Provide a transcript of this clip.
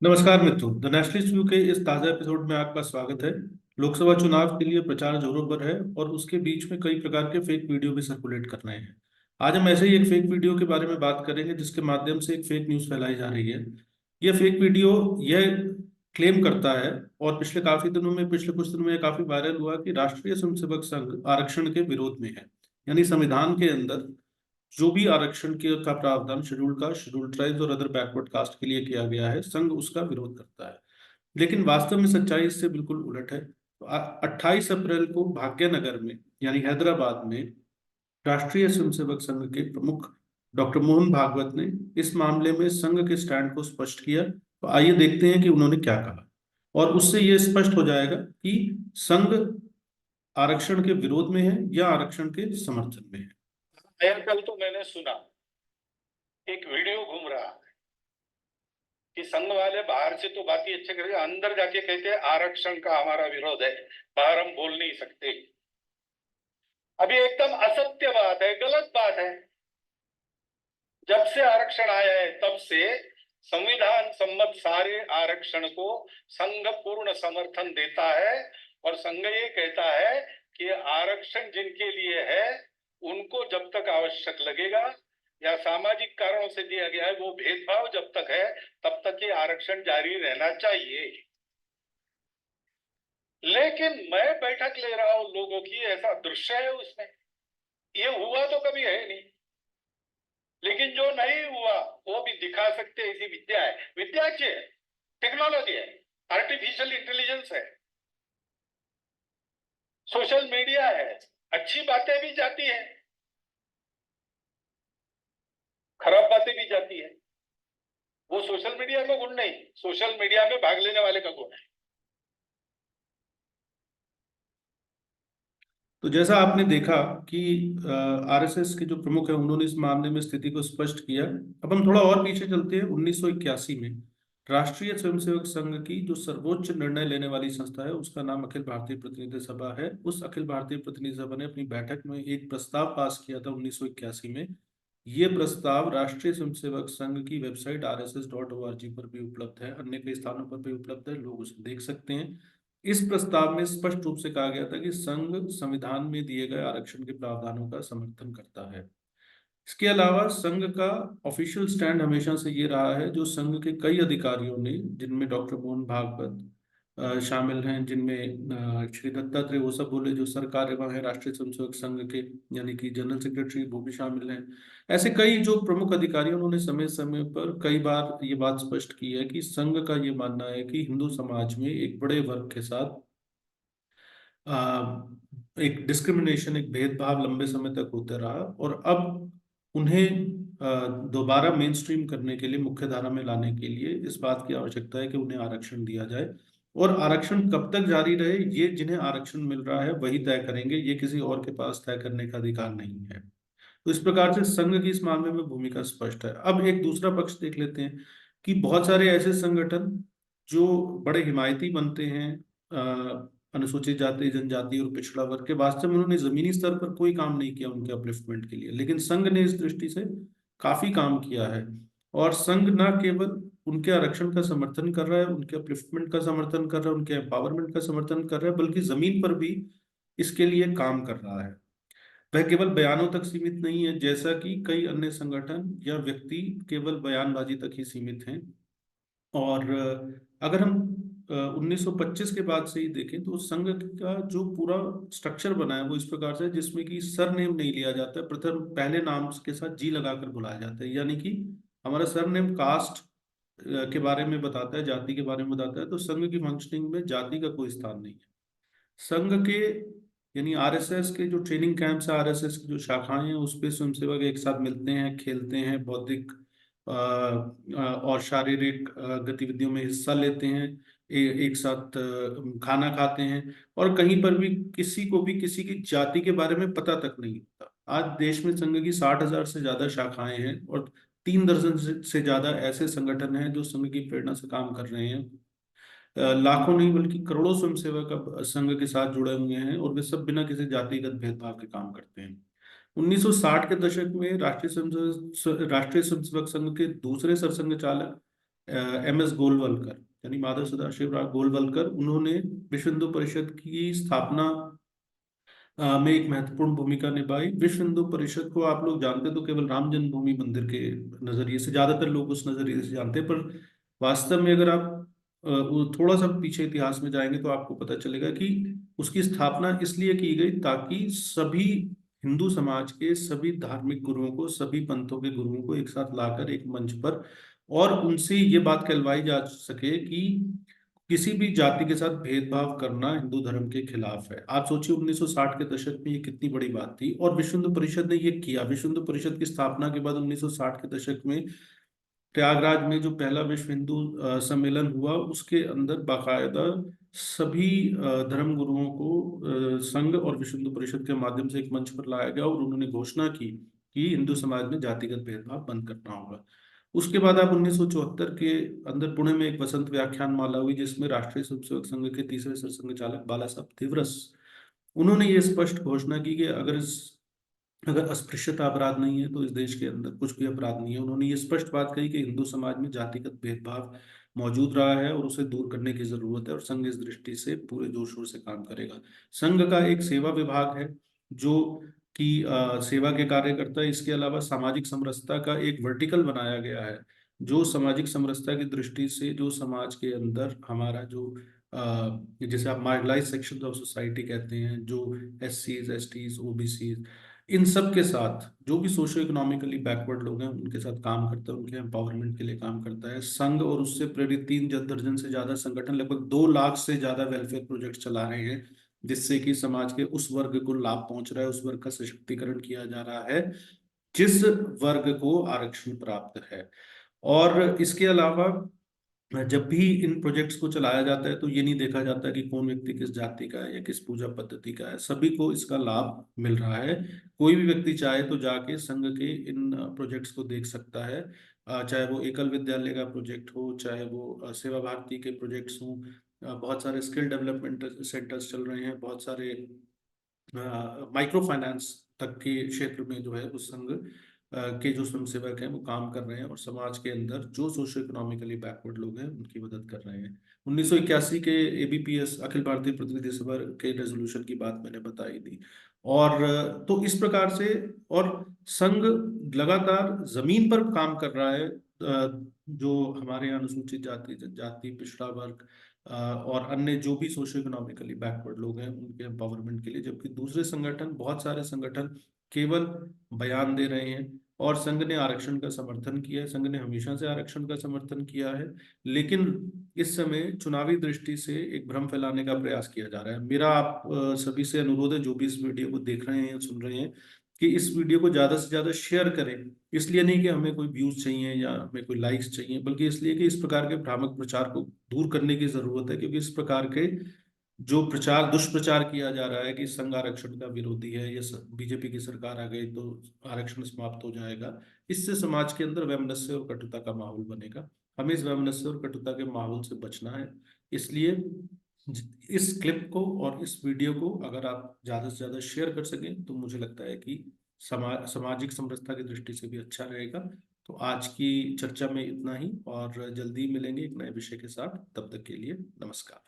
नमस्कार मित्रों, the nationalist view के इस ताज़ा एपिसोड में आपका स्वागत है। लोकसभा चुनाव के लिए प्रचार जोरों पर है और उसके बीच में कई प्रकार के फेक वीडियो भी सर्कुलेट कर रहे हैं। आज हम ऐसे ही एक फेक वीडियो के बारे में बात करेंगे जिसके माध्यम से एक फेक न्यूज़ फैलाई जा रही है। यह फेक वीडियो यह क्लेम करता है और पिछले कुछ दिनों में काफी वायरल हुआ कि राष्ट्रीय स्वयंसेवक संघ आरक्षण के विरोध में है। यानी संविधान के अंदर जो भी आरक्षण के का प्रावधान शेड्यूल का शेड्यूल ट्राइब्स और अदर बैकवर्ड कास्ट के लिए किया गया है, संघ उसका विरोध करता है। लेकिन वास्तव में सच्चाई इससे बिल्कुल उलट है। 28 अप्रैल को भाग्यनगर में यानी हैदराबाद में राष्ट्रीय स्वयंसेवक संघ के प्रमुख डॉक्टर मोहन भागवत ने इस मामले में संघ के स्टैंड को स्पष्ट किया। तो आइए देखते हैं कि उन्होंने क्या कहा और उससे यह स्पष्ट हो जाएगा कि संघ आरक्षण के विरोध में है या आरक्षण के समर्थन में है। कल तो मैंने सुना एक वीडियो घूम रहा है कि संघ वाले बाहर से तो बात ही अच्छे करेंगे, अंदर जाके कहते हैं आरक्षण का हमारा विरोध है, बाहर हम बोल नहीं सकते। अभी एकदम असत्य बात है, गलत बात है। जब से आरक्षण आया है तब से संविधान सम्मत सारे आरक्षण को संघ पूर्ण समर्थन देता है और संघ ये कहता है कि आरक्षण जिनके लिए है उनको जब तक आवश्यक लगेगा या सामाजिक कारणों से दिया गया है, वो भेदभाव जब तक है तब तक ये आरक्षण जारी रहना चाहिए। लेकिन मैं बैठक ले रहा हूं लोगों की, ऐसा दृश्य है उसमें, ये हुआ तो कभी है नहीं। लेकिन जो नहीं हुआ वो भी दिखा सकते, ऐसी विद्या है। विद्या अच्छी है, टेक्नोलॉजी है, आर्टिफिशियल इंटेलिजेंस है, सोशल मीडिया है, अच्छी बातें भी जाती है, खराब बातें भी जाती है। वो सोशल मीडिया का गुण नहीं, सोशल मीडिया में भाग लेने वाले का गुण है। तो जैसा आपने देखा कि आरएसएस के जो प्रमुख हैं उन्होंने इस मामले में स्थिति को स्पष्ट किया। अब हम थोड़ा और पीछे चलते हैं। 1981 में राष्ट्रीय स्वयंसेवक संघ की जो सर्वोच्च निर्णय लेने वाली संस्था है उसका नाम अखिल भारतीय प्रतिनिधि सभा है। उस अखिल भारतीय प्रतिनिधि सभा ने अपनी बैठक में एक प्रस्ताव पास किया था 1981 में। ये प्रस्ताव राष्ट्रीय स्वयंसेवक संघ की वेबसाइट rss.org पर भी उपलब्ध है, अन्य कई स्थानों पर भी उपलब्ध है, लोग उसे देख सकते हैं। इस प्रस्ताव में स्पष्ट रूप से कहा गया था कि संघ संविधान में दिए गए आरक्षण के प्रावधानों का समर्थन करता है। इसके अलावा संघ का ऑफिशियल स्टैंड हमेशा से ये रहा है, जो संघ के कई अधिकारियों ने, जिनमें डॉक्टर मोहन भागवत शामिल हैं, जिनमें श्री दत्तात्रेय वो सब बोले जो सरकार एवं है राष्ट्रीय स्वयंसेवक संघ के, यानी कि जनरल सेक्रेटरी, वो भी शामिल हैं। ऐसे कई जो प्रमुख अधिकारी, उन्होंने समय समय पर कई बार ये बात स्पष्ट की है कि संघ का ये मानना है कि हिंदू समाज में एक बड़े वर्ग के साथ एक डिस्क्रिमिनेशन, एक भेदभाव लंबे समय तक होता रहा और अब उन्हें दोबारा मेन स्ट्रीम करने के लिए, मुख्य धारा में लाने के लिए इस बात की आवश्यकता है कि उन्हें आरक्षण दिया जाए। और आरक्षण कब तक जारी रहे, ये जिन्हें आरक्षण मिल रहा है वही तय करेंगे, ये किसी और के पास तय करने का अधिकार नहीं है। तो इस प्रकार से संघ की इस मामले में भूमिका स्पष्ट है। अब एक दूसरा पक्ष देख लेते हैं कि बहुत सारे ऐसे संगठन जो बड़े हिमायती बनते हैं अनुसूचित जाति, जनजाति और पिछड़ा वर्ग के, वास्तव में उन्होंने जमीनी स्तर पर कोई काम नहीं किया उनके अपलिफ्टमेंट के लिए, लेकिन संघ ने इस दृष्टि से काफी काम किया है। और संघ न केवल उनके आरक्षण का समर्थन कर रहा है, उनके अपलिफ्टमेंट का समर्थन कर रहा है, उनके एम्पावरमेंट का समर्थन कर रहा है, बल्कि जमीन पर भी इसके लिए काम कर रहा है। वह केवल बयानों तक सीमित नहीं है, जैसा कि कई अन्य संगठन या व्यक्ति केवल बयानबाजी तक ही सीमित हैं। और अगर हम 1925 के बाद से ही देखें तो संघ का जो पूरा स्ट्रक्चर बना है वो इस प्रकार से है, जिसमें कि सरनेम नहीं लिया जाता है, प्रथम पहले नाम के साथ जी लगाकर बुलाया जाता है। यानी कि हमारा सरनेम कास्ट के बारे में बताता है, जाति के बारे में बताता है। तो संघ की फंक्शनिंग में जाति का कोई स्थान नहीं है। संघ के यानी आरएसएस के जो ट्रेनिंग कैंप्स है, आरएसएस की जो शाखाएं हैं, उस पे स्वयंसेवक एक साथ मिलते हैं, खेलते हैं, बौद्धिक और शारीरिक गतिविधियों में हिस्सा लेते हैं, एक साथ खाना खाते हैं। और कहीं पर भी किसी को भी किसी की जाति के बारे में पता तक नहीं होता। आज देश में संघ की 60,000 से ज्यादा शाखाएं हैं और 3 दर्जन से ज्यादा ऐसे संगठन हैं जो संघ की प्रेरणा से काम कर रहे हैं। लाखों नहीं बल्कि करोड़ों स्वयंसेवक अब संघ के साथ जुड़े हुए हैं और वे सब बिना किसी जातिगत भेदभाव के काम करते हैं। 1960 के दशक में राष्ट्रीय स्वयंसेवक संघ के दूसरे सरसंघ चालक MS गोलवलकर, यानी माधव सदाशिव राव गोलवलकर, उन्होंने विश्व हिंदू परिषद की स्थापना में एक महत्वपूर्ण भूमिका निभाई। विश्व हिंदू परिषद को आप लोग जानते तो केवल राम जन्मभूमि मंदिर के नजरिए से, ज्यादातर लोग उस नजरिए से जानते हैं, पर वास्तव में अगर आप वो थोड़ा सा पीछे इतिहास में जाएंगे तो आपको पता चलेगा कि उसकी स्थापना इसलिए की गई ताकि सभी हिंदू समाज के सभी धार्मिक गुरुओं को, सभी पंथों के गुरुओं को एक साथ लाकर एक मंच पर, और उनसे ये बात कहलवाई जा सके कि किसी भी जाति के साथ भेदभाव करना हिंदू धर्म के खिलाफ है। आप सोचिए 1960 के दशक में ये कितनी बड़ी बात थी, और विश्व हिंदू परिषद ने ये किया। विश्व हिंदू परिषद की स्थापना के बाद 1960 के दशक में प्रयागराज में जो पहला विश्व हिंदू सम्मेलन हुआ, उसके अंदर बाकायदा सभी धर्म गुरुओं को संघ और विश्व हिंदू परिषद के माध्यम से एक मंच पर लाया गया, और उन्होंने घोषणा की कि हिंदू समाज में जातिगत भेदभाव बंद करना होगा। उसके बाद आप 1974 के अंदर पुणे में एक वसंत व्याख्यान माला हुई, जिसमें राष्ट्रीय स्वयंसेवक संघ के तीसरे सरसंघचालक बाला साहब तिवरस, उन्होंने ये स्पष्ट घोषणा की कि अगर अस्पृश्यता अपराध नहीं है तो इस देश के अंदर कुछ भी अपराध नहीं है। उन्होंने ये स्पष्ट बात कही कि हिंदू समाज में जातिगत भेदभाव मौजूद रहा है और उसे दूर करने की जरूरत है, और संघ इस दृष्टि से पूरे जोर शोर से काम करेगा। संघ का एक सेवा विभाग है जो कि सेवा के कार्य करता है। इसके अलावा सामाजिक समरसता का एक वर्टिकल बनाया गया है, जो सामाजिक समरसता की दृष्टि से जो समाज के अंदर हमारा जो जैसे आप मार्जिनलाइज सेक्शन ऑफ सोसाइटी कहते हैं, जो SCs STs OBCs, इन सब के साथ जो भी सोशो इकोनॉमिकली बैकवर्ड लोग हैं उनके साथ काम करता है, उनके एम्पावरमेंट के लिए काम करता है। संघ और उससे प्रेरित 3 दर्जन से ज्यादा संगठन लगभग 2 लाख से ज्यादा वेलफेयर प्रोजेक्ट चला रहे हैं, जिससे कि समाज के उस वर्ग को लाभ पहुंच रहा है, उस वर्ग का सशक्तिकरण किया जा रहा है जिस वर्ग को आरक्षण प्राप्त है। और इसके अलावा जब भी इन प्रोजेक्ट्स को चलाया जाता है तो ये नहीं देखा जाता कि कौन व्यक्ति किस जाति का है या किस पूजा पद्धति का है, सभी को इसका लाभ मिल रहा है। कोई भी व्यक्ति चाहे तो जाके संघ के इन प्रोजेक्ट्स को देख सकता है, चाहे वो एकल विद्यालय का प्रोजेक्ट हो, चाहे वो सेवा भारती के प्रोजेक्ट्स हों। बहुत सारे स्किल डेवलपमेंट सेंटर्स चल रहे हैं, बहुत सारे माइक्रो फाइनेंस तक के क्षेत्र में जो है उस संघ के जो स्वयंसेवक हैं वो काम कर रहे हैं, और समाज के अंदर जो सोशो इकोनॉमिकली बैकवर्ड लोग हैं उनकी मदद कर रहे हैं। 1981 के ABPS अखिल भारतीय प्रतिनिधि सभा के रेजोल्यूशन की बात मैंने बताई थी। और तो इस प्रकार से, और संघ लगातार जमीन पर काम कर रहा है, जो हमारे यहाँ अनुसूचित जाति, जनजाति, पिछड़ा वर्ग और अन्य जो भी सोशो इकोनॉमिकली बैकवर्ड लोग हैं उनके एम्पावरमेंट के लिए, जबकि दूसरे संगठन, बहुत सारे संगठन केवल बयान दे रहे हैं। और संघ ने आरक्षण का समर्थन किया है, संघ ने हमेशा से आरक्षण का समर्थन किया है, लेकिन इस समय चुनावी दृष्टि से एक भ्रम फैलाने का प्रयास किया जा रहा है। मेरा आप सभी से अनुरोध है, जो भी इस वीडियो को देख रहे हैं या सुन रहे हैं, कि इस वीडियो को ज्यादा से ज्यादा शेयर करें। इसलिए नहीं कि हमें कोई व्यूज चाहिए या हमें कोई लाइक्स चाहिए, बल्कि इसलिए कि इस प्रकार के भ्रामक प्रचार को दूर करने की जरूरत है, क्योंकि इस प्रकार के जो प्रचार, दुष्प्रचार किया जा रहा है कि संघ आरक्षण का विरोधी है या BJP की सरकार आ गई तो आरक्षण समाप्त हो जाएगा, इससे समाज के अंदर वैमनस्य और कटुता का माहौल बनेगा। हमें इस वैमनस्य और कटुता के माहौल से बचना है। इसलिए इस क्लिप को और इस वीडियो को अगर आप ज्यादा से ज्यादा शेयर कर सकें तो मुझे लगता है कि सामाजिक समरसता की दृष्टि से भी अच्छा रहेगा। तो आज की चर्चा में इतना ही, और जल्दी मिलेंगे एक नए विषय के साथ। तब तक के लिए नमस्कार।